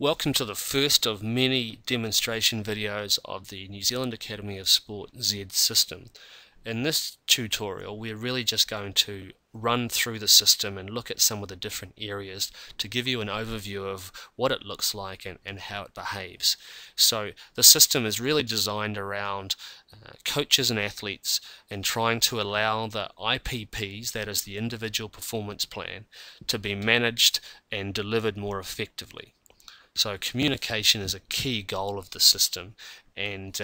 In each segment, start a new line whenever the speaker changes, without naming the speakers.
Welcome to the first of many demonstration videos of the New Zealand Academy of Sport Z system. In this tutorial we're really just going to run through the system and look at some of the different areas to give you an overview of what it looks like and how it behaves. So the system is really designed around coaches and athletes and trying to allow the IPPs, that is the individual performance plan, to be managed and delivered more effectively. So communication is a key goal of the system, and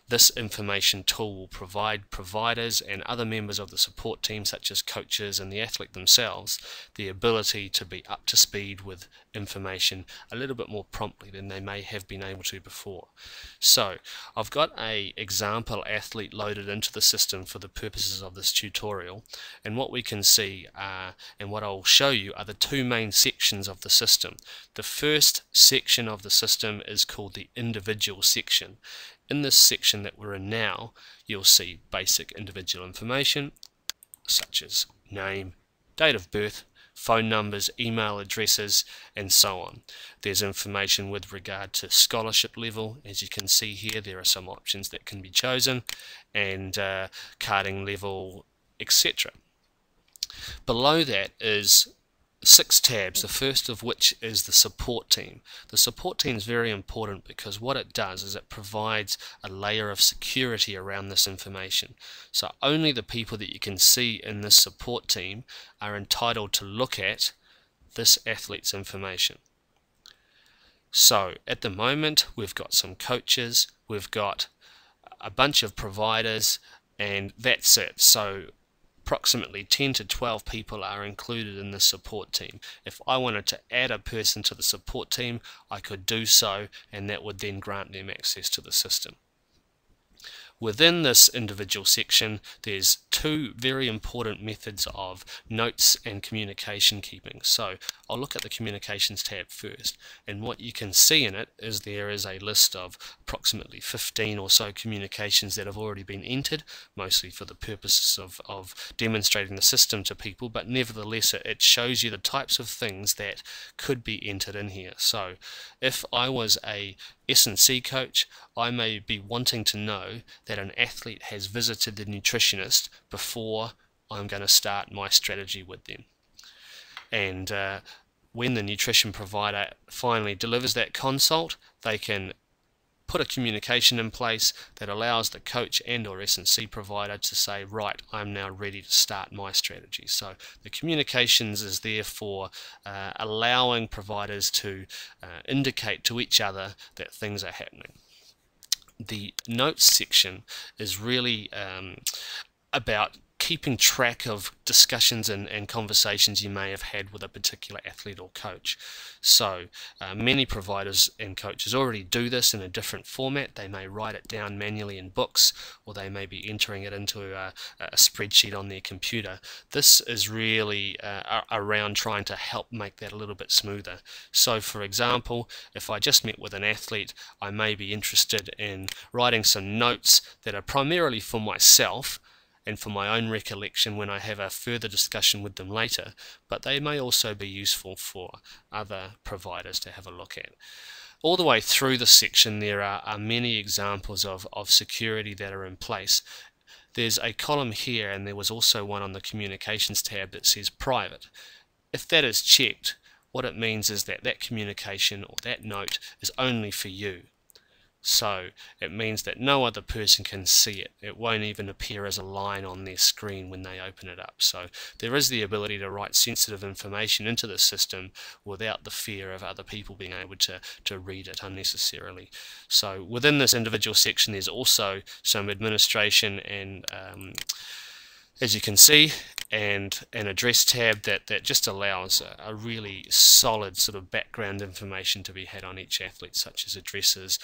this information tool will provide providers and other members of the support team, such as coaches and the athlete themselves, the ability to be up to speed with information a little bit more promptly than they may have been able to before. So I've got an example athlete loaded into the system for the purposes of this tutorial, and what we can see and what I'll show you are the two main sections of the system. The first section of the system is called the individual section. In this section that we're in now, you'll see basic individual information such as name, date of birth, phone numbers, email addresses, and so on. There's information with regard to scholarship level. As you can see here, there are some options that can be chosen, and carding level, etc. Below that is 6 tabs, the first of which is the support team. The support team is very important because what it does is it provides a layer of security around this information. So only the people that you can see in this support team are entitled to look at this athlete's information. So at the moment we've got some coaches, we've got a bunch of providers, and that's it. So approximately 10 to 12 people are included in the support team. If I wanted to add a person to the support team, I could do so, and that would then grant them access to the system. Within this individual section, there's two very important methods of notes and communication keeping. So I'll look at the communications tab first, and what you can see in it is there is a list of approximately 15 or so communications that have already been entered, mostly for the purposes of demonstrating the system to people, but nevertheless it shows you the types of things that could be entered in here. So if I was a S&C coach, I may be wanting to know that an athlete has visited the nutritionist before I'm going to start my strategy with them. And when the nutrition provider finally delivers that consult, they can put a communication in place that allows the coach and or S&C provider to say, right, I'm now ready to start my strategy. So the communications is there for allowing providers to indicate to each other that things are happening. The notes section is really about keeping track of discussions and conversations you may have had with a particular athlete or coach. So many providers and coaches already do this in a different format. They may write it down manually in books, or they may be entering it into a spreadsheet on their computer. This is really around trying to help make that a little bit smoother. So for example, if I just met with an athlete, I may be interested in writing some notes that are primarily for myself and for my own recollection when I have a further discussion with them later, but they may also be useful for other providers to have a look at. All the way through the section there are many examples of security that are in place. There's a column here, and there was also one on the communications tab that says private. If that is checked, what it means is that that communication or that note is only for you. So it means that no other person can see it. It won't even appear as a line on their screen when they open it up. So there is the ability to write sensitive information into the system without the fear of other people being able to read it unnecessarily. So within this individual section there's also some administration and as you can see, and an address tab that just allows a really solid sort of background information to be had on each athlete, such as addresses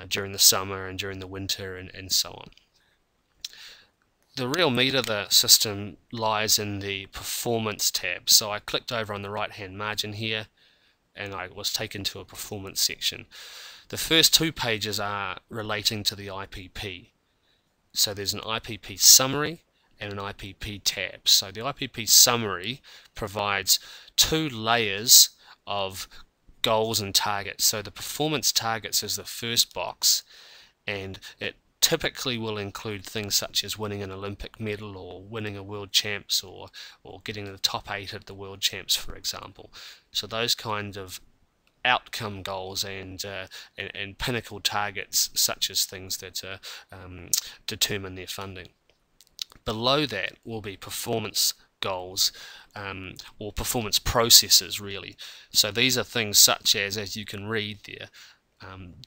during the summer and during the winter and so on. The real meat of the system lies in the performance tab. So I clicked over on the right hand margin here and I was taken to a performance section. The first two pages are relating to the IPP. So there's an IPP summary and an IPP tab. So the IPP summary provides two layers of goals and targets. So the performance targets is the first box, and it typically will include things such as winning an Olympic medal or winning a world champs or getting to the top 8 at the world champs, for example. So those kind of outcome goals and pinnacle targets, such as things that determine their funding. Below that will be performance goals, or performance processes, really. So these are things such as you can read there,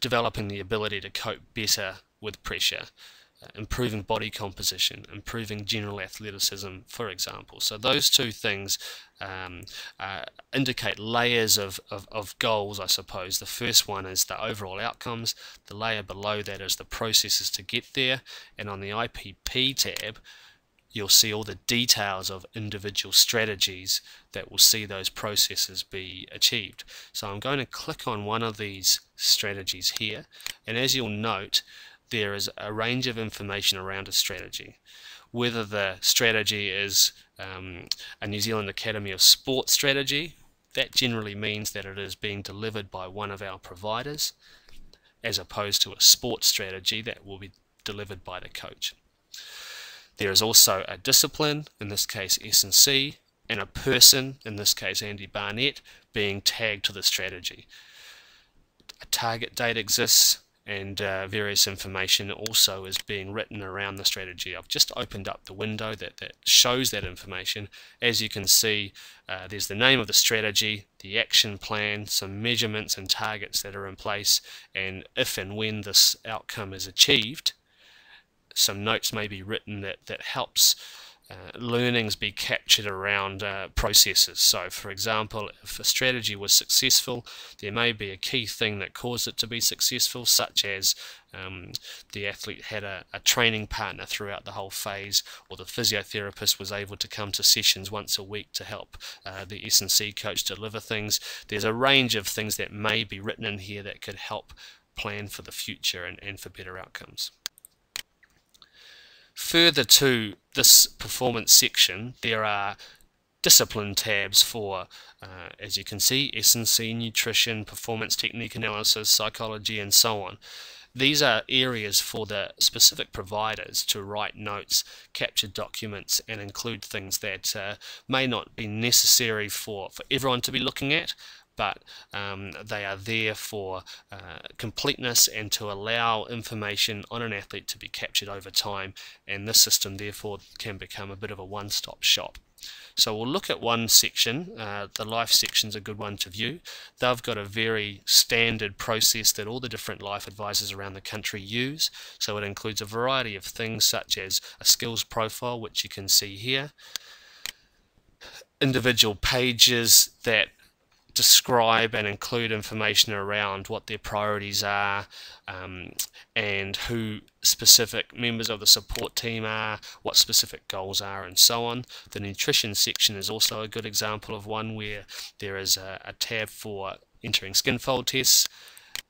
developing the ability to cope better with pressure, improving body composition, improving general athleticism, for example. So those two things indicate layers of goals, I suppose. The first one is the overall outcomes, the layer below that is the processes to get there, and on the IPP tab you'll see all the details of individual strategies that will see those processes be achieved. So I'm going to click on one of these strategies here, and as you'll note, there is a range of information around a strategy. Whether the strategy is a New Zealand Academy of Sport strategy, that generally means that it is being delivered by one of our providers, as opposed to a sports strategy that will be delivered by the coach. There is also a discipline, in this case S&C, and a person, in this case Andy Barnett, being tagged to the strategy. A target date exists, and various information also is being written around the strategy. I've just opened up the window that shows that information. As you can see, there's the name of the strategy, the action plan, some measurements and targets that are in place, and if and when this outcome is achieved, some notes may be written that helps learnings be captured around processes. So for example, if a strategy was successful, there may be a key thing that caused it to be successful, such as the athlete had a training partner throughout the whole phase, or the physiotherapist was able to come to sessions once a week to help the S&C coach deliver things. There's a range of things that may be written in here that could help plan for the future and for better outcomes. Further to this performance section, there are discipline tabs for, as you can see, S&C, nutrition, performance technique analysis, psychology, and so on. These are areas for the specific providers to write notes, capture documents, and include things that may not be necessary for everyone to be looking at, but they are there for completeness and to allow information on an athlete to be captured over time, and this system therefore can become a bit of a one-stop shop. So we'll look at one section. The life section is a good one to view. They've got a very standard process that all the different life advisors around the country use. So it includes a variety of things such as a skills profile, which you can see here, individual pages that describe and include information around what their priorities are, and who specific members of the support team are, what specific goals are, and so on. The nutrition section is also a good example of one where there is a tab for entering skin fold tests.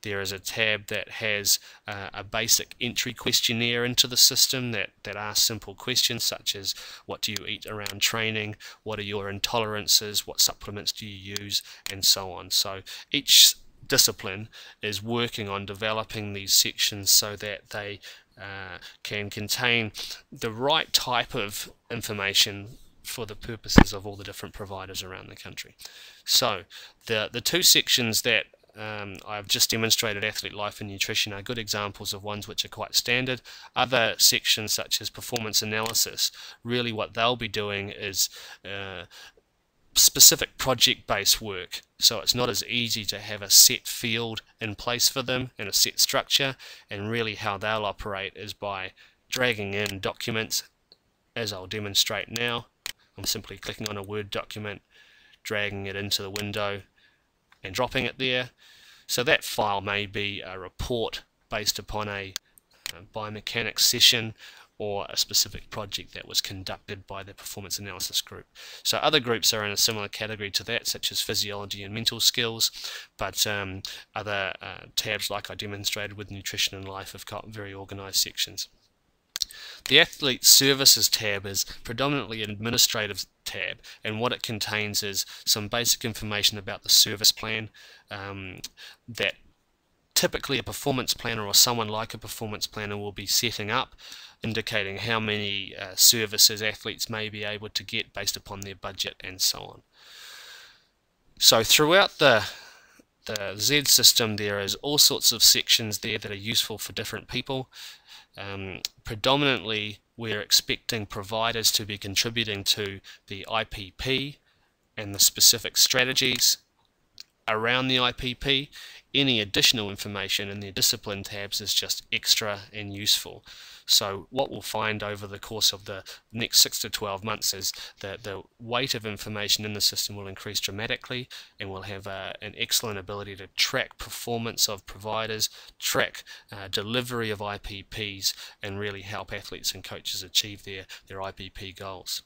There is a tab that has a basic entry questionnaire into the system that asks simple questions such as what do you eat around training, what are your intolerances, what supplements do you use, and so on. So each discipline is working on developing these sections so that they can contain the right type of information for the purposes of all the different providers around the country. So the two sections that I've just demonstrated, athlete life and nutrition, are good examples of ones which are quite standard. Other sections such as performance analysis, really what they'll be doing is specific project-based work. So it's not as easy to have a set field in place for them and a set structure, and really how they'll operate is by dragging in documents, as I'll demonstrate now. I'm simply clicking on a Word document, dragging it into the window and dropping it there. So that file may be a report based upon a biomechanics session or a specific project that was conducted by the performance analysis group. So other groups are in a similar category to that, such as physiology and mental skills, but other tabs like I demonstrated with nutrition and life have got very organized sections. The Athlete Services tab is predominantly an administrative tab, and what it contains is some basic information about the service plan that typically a performance planner or someone like a performance planner will be setting up, indicating how many services athletes may be able to get based upon their budget and so on. So throughout the Z system there is all sorts of sections there that are useful for different people. Predominantly we're expecting providers to be contributing to the IPP and the specific strategies around the IPP. Any additional information in the discipline tabs is just extra and useful. So what we'll find over the course of the next 6 to 12 months is that the weight of information in the system will increase dramatically, and we'll have an excellent ability to track performance of providers, track delivery of IPPs, and really help athletes and coaches achieve their IPP goals.